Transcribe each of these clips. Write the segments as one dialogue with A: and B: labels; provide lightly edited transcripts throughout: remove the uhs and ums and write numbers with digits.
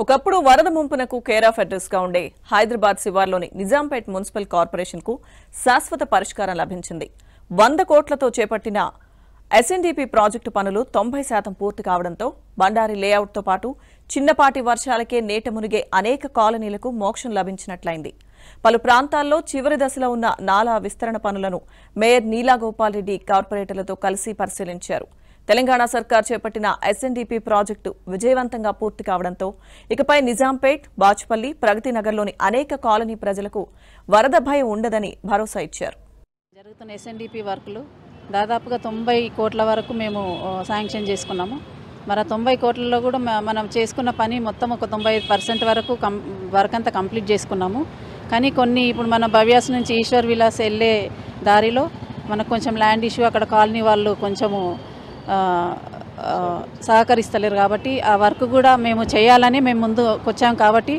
A: ఒకప్పుడు వరద ముంపునకు care of address గా ఉండే హైదరాబాద్ శివార్లోని నిజాంపేట్ మున్సిపల్ కార్పొరేషన్ కు శాశ్వత పరిష్కారం లభించింది. 100 కోట్లతో చేపట్టిన ఎస్ఎన్డీపీ ప్రాజెక్టు పనులు 90% పూర్తి కావడంతో బండారి లేఅవుట్ తో పాటు చిన్నపాటి వర్షాలకే నేట మునిగే అనేక కాలనీలకు మోక్షం లభించినట్లయింది. పలు ప్రాంతాల్లో చివరి దశలో ఉన్న నాలా విస్తరణ పనులను మేయర్ నీలా గోపాల్ రెడ్డి కార్పొరేటర్లతో కలిసి పరిశీలించారు. తెలంగాణ సర్కార్ చేపట్టిన ఎస్ఎన్డీపీ ప్రాజెక్టు విజయవంతంగా పూర్తి కావడంతో ఇకపై నిజాంపేట్, బాచుపల్లి, ప్రగతి నగర్లోని అనేక కాలనీ ప్రజలకు వరద భయం ఉండదని భరోసా ఇచ్చారు.
B: జరుగుతున్న ఎస్ఎన్డీపీ వర్కులు దాదాపుగా 90 కోట్ల వరకు మేము శాంక్షన్ చేసుకున్నాము. మరి 90 కోట్లలో కూడా మనం చేసుకున్న పని మొత్తం ఒక 95% వరకు వర్క్ అంతా కంప్లీట్ చేసుకున్నాము. కానీ కొన్ని ఇప్పుడు మన భవ్యాస్ నుంచి ఈశ్వర్ విలాస్ వెళ్ళే దారిలో మనకు కొంచెం ల్యాండ్ ఇష్యూ, అక్కడ కాలనీ వాళ్ళు కొంచెము సహకరిస్తలేరు. కాబట్టి ఆ వర్క్ కూడా మేము చేయాలని మేము ముందుకు వచ్చాం. కాబట్టి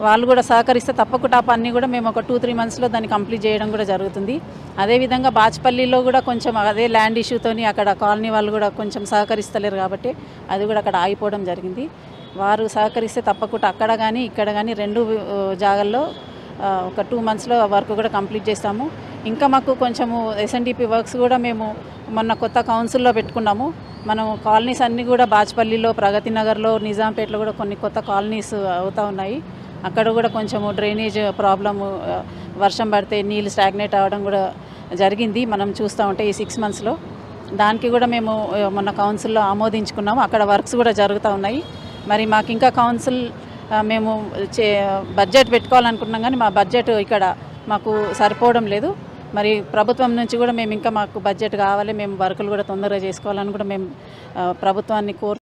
B: వాళ్ళు కూడా సహకరిస్తే తప్పకుండా ఆ పని కూడా మేము ఒక 2-3 మంత్స్లో దాన్ని కంప్లీట్ చేయడం కూడా జరుగుతుంది. అదేవిధంగా బాచ్పల్లిలో కూడా కొంచెం అదే ల్యాండ్ ఇష్యూతోని అక్కడ కాలనీ వాళ్ళు కూడా కొంచెం సహకరిస్తలేరు. కాబట్టి అది కూడా అక్కడ ఆగిపోవడం జరిగింది. వారు సహకరిస్తే తప్పకుండా అక్కడ కానీ ఇక్కడ కానీ 2 జాగాల్లో ఒక 2 మంత్స్లో వర్క్ కూడా కంప్లీట్ చేస్తాము. ఇంకా మాకు కొంచెము ఎస్ఎన్డీపీ వర్క్స్ కూడా మేము మొన్న కొత్త కౌన్సిల్లో పెట్టుకున్నాము. మనం కాలనీస్ అన్నీ కూడా బాచ్పల్లిలో, ప్రగతి నగర్లో, నిజాంపేటలో కూడా కొన్ని కొత్త కాలనీస్ అవుతూ ఉన్నాయి. అక్కడ కూడా కొంచెము డ్రైనేజ్ ప్రాబ్లము, వర్షం పడితే నీళ్ళు స్టాగ్నేట్ అవ్వడం కూడా జరిగింది. మనం చూస్తూ ఉంటే ఈ 6 మంత్స్లో దానికి కూడా మేము మొన్న కౌన్సిల్లో ఆమోదించుకున్నాము. అక్కడ వర్క్స్ కూడా జరుగుతూ ఉన్నాయి. మరి మాకు ఇంకా కౌన్సిల్ మేము బడ్జెట్ పెట్టుకోవాలనుకున్నాం, కానీ మా బడ్జెట్ ఇక్కడ మాకు సరిపోవడం లేదు. మరి ప్రభుత్వం నుంచి కూడా మేము ఇంకా మాకు బడ్జెట్ కావాలి, మేము వర్కులు కూడా తొందరగా చేసుకోవాలని కూడా మేము ప్రభుత్వాన్ని